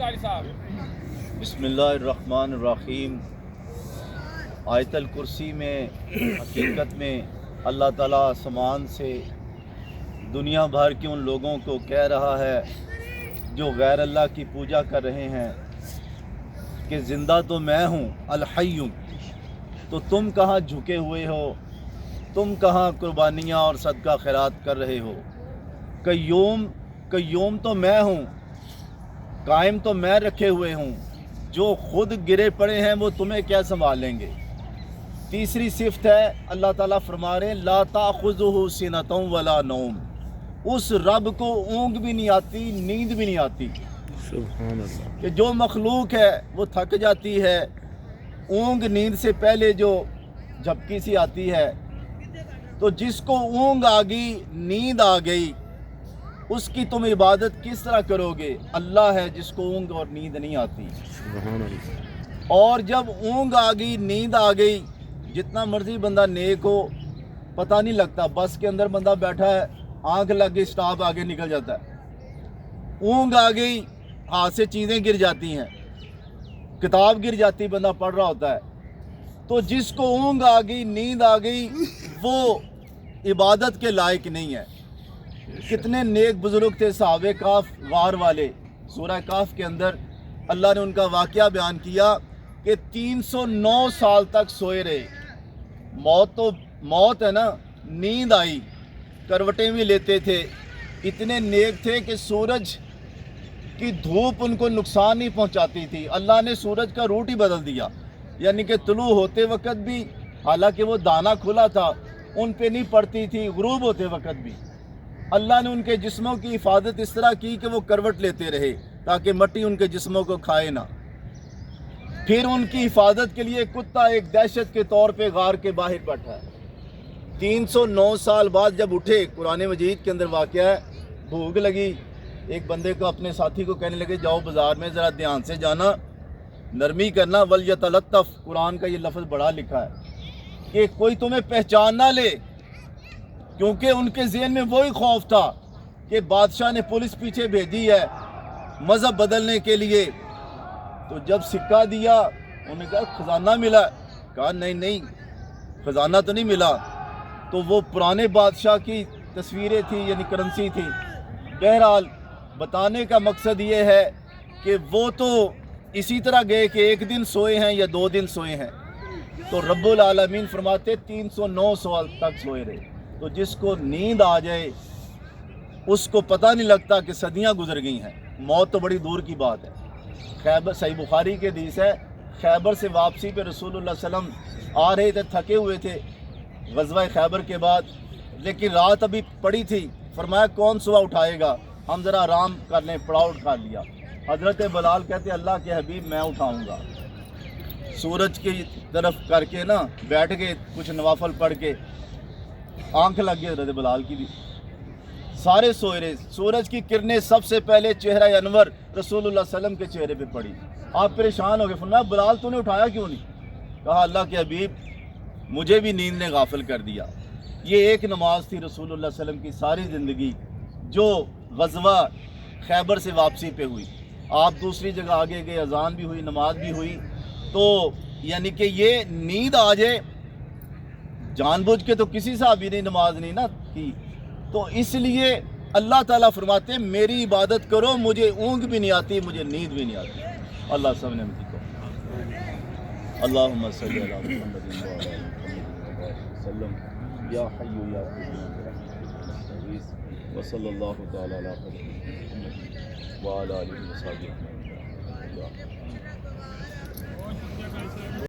बिस्मिल्लाहिर्रहमानिर्रहीम। आयतल कुर्सी में हकीकत में अल्लाह ताला आसमान से दुनिया भर के उन लोगों को कह रहा है जो गैर अल्लाह की पूजा कर रहे हैं कि ज़िंदा तो मैं हूँ, अल-हय्यु, तो तुम कहाँ झुके हुए हो, तुम कहाँ कुर्बानियाँ और सदका खैरात कर रहे हो। कय्यूम तो मैं हूँ, कायम तो मैं रखे हुए हूँ, जो खुद गिरे पड़े हैं वो तुम्हें क्या संभालेंगे। तीसरी सिफ्त है, अल्लाह ताला फरमा रहे हैं ला ताखुज़ुहु सिनतुन वला नौम, उस रब को ऊँग भी नहीं आती, नींद भी नहीं आती। सुभान अल्लाह। कि जो मखलूक है वो थक जाती है, ऊँग नींद से पहले जो झपकी सी आती है, तो जिसको ऊँग आ गई, नींद आ गई, उसकी तुम इबादत किस तरह करोगे। अल्लाह है जिसको ऊँग और नींद नहीं आती। और जब ऊँग आ गई, नींद आ गई, जितना मर्जी बंदा नेक हो पता नहीं लगता। बस के अंदर बंदा बैठा है, आंख लग गई, स्टाफ आगे निकल जाता है। ऊँग आ गई, हाथ से चीज़ें गिर जाती हैं, किताब गिर जाती, बंदा पढ़ रहा होता है। तो जिसको ऊँग आ गई, नींद आ गई, वो इबादत के लायक नहीं है। कितने नेक बुजुर्ग थे सहाबे काफ गार वाले। सूरह काफ के अंदर अल्लाह ने उनका वाक़या बयान किया कि 309 साल तक सोए रहे। मौत है ना, नींद आई, करवटें भी लेते थे। इतने नेक थे कि सूरज की धूप उनको नुकसान नहीं पहुंचाती थी। अल्लाह ने सूरज का रूट ही बदल दिया, यानी कि तुलू होते वक़्त भी, हालांकि वो दाना खुला था, उन पे नहीं पड़ती थी। गुरूब होते वक़्त भी अल्लाह ने उनके जिस्मों की हिफाजत इस तरह की कि वो करवट लेते रहे ताकि मट्टी उनके जिस्मों को खाए ना। फिर उनकी हिफाजत के लिए कुत्ता एक दहशत के तौर पे गार के बाहर बैठा है। 309 साल बाद जब उठे, कुरान मजीद के अंदर वाक़या है, भूख लगी, एक बंदे को अपने साथी को कहने लगे जाओ बाज़ार में ज़रा ध्यान से जाना, नरमी करना, वल यतलत्तफ, कुरान का ये लफ्ज़ बड़ा लिखा है कि कोई तुम्हें पहचान ना ले, क्योंकि उनके ज़हन में वही खौफ था कि बादशाह ने पुलिस पीछे भेजी है मज़हब बदलने के लिए। तो जब सिक्का दिया, उन्होंने कहा खजाना मिला, कहा नहीं खजाना तो नहीं मिला। तो वो पुराने बादशाह की तस्वीरें थी, यानी करेंसी थी। बहरहाल बताने का मकसद ये है कि वो तो इसी तरह गए कि एक दिन सोए हैं या 2 दिन सोए हैं। तो रब्बुल आलमीन फरमाते 309 साल तक सोए रहे। तो जिसको नींद आ जाए उसको पता नहीं लगता कि सदियां गुजर गई हैं। मौत तो बड़ी दूर की बात है। खैबर, सही बुखारी के हदीस है, खैबर से वापसी पे रसूलुल्लाह सल्लल्लाहु अलैहि वसल्लम आ रहे थे, थके हुए थे ग़ज़वा खैबर के बाद, लेकिन रात अभी पड़ी थी। फरमाया कौन सुबह उठाएगा, हम ज़रा आराम कर लें, पड़ाव उठा लिया। हज़रत बिलाल कहते अल्लाह के हबीब मैं उठाऊँगा। सूरज की तरफ करके ना बैठ गए, कुछ नवाफल पढ़ के, आंख लग गई हज़रत बिलाल की भी। सारे सोए रहे। सूरज की किरणें सबसे पहले चेहरा अनवर रसूलुल्लाह सल्लल्लाहु अलैहि वसल्लम के चेहरे पे पड़ी। आप परेशान हो गए, फरमाया बिलाल तूने उठाया क्यों नहीं। कहा अल्लाह के हबीब मुझे भी नींद ने गाफिल कर दिया। ये एक नमाज थी रसूलुल्लाह सल्लल्लाहु अलैहि वसल्लम की सारी ज़िंदगी, जो ग़ज़वा खैबर से वापसी पे हुई। आप दूसरी जगह आगे गए, अजान भी हुई, नमाज भी हुई। तो यानी कि ये नींद आ जाए, जानबूझ के तो किसी साहबी ने नमाज नहीं ना की। तो इसलिए अल्लाह ताला फरमाते मेरी इबादत करो, मुझे ऊँग भी नहीं आती, मुझे नींद भी नहीं आती। अल्लाह सब ने मुझे को अल्लाहुम्मा सल्ली अला मुहम्मदिन व अला मुहम्मदिन वसल्लम या हय्यु या क़य्यूम व सल्लल्लाहु तआला अला मुहम्मद व अला आलिहि व सहबिहि।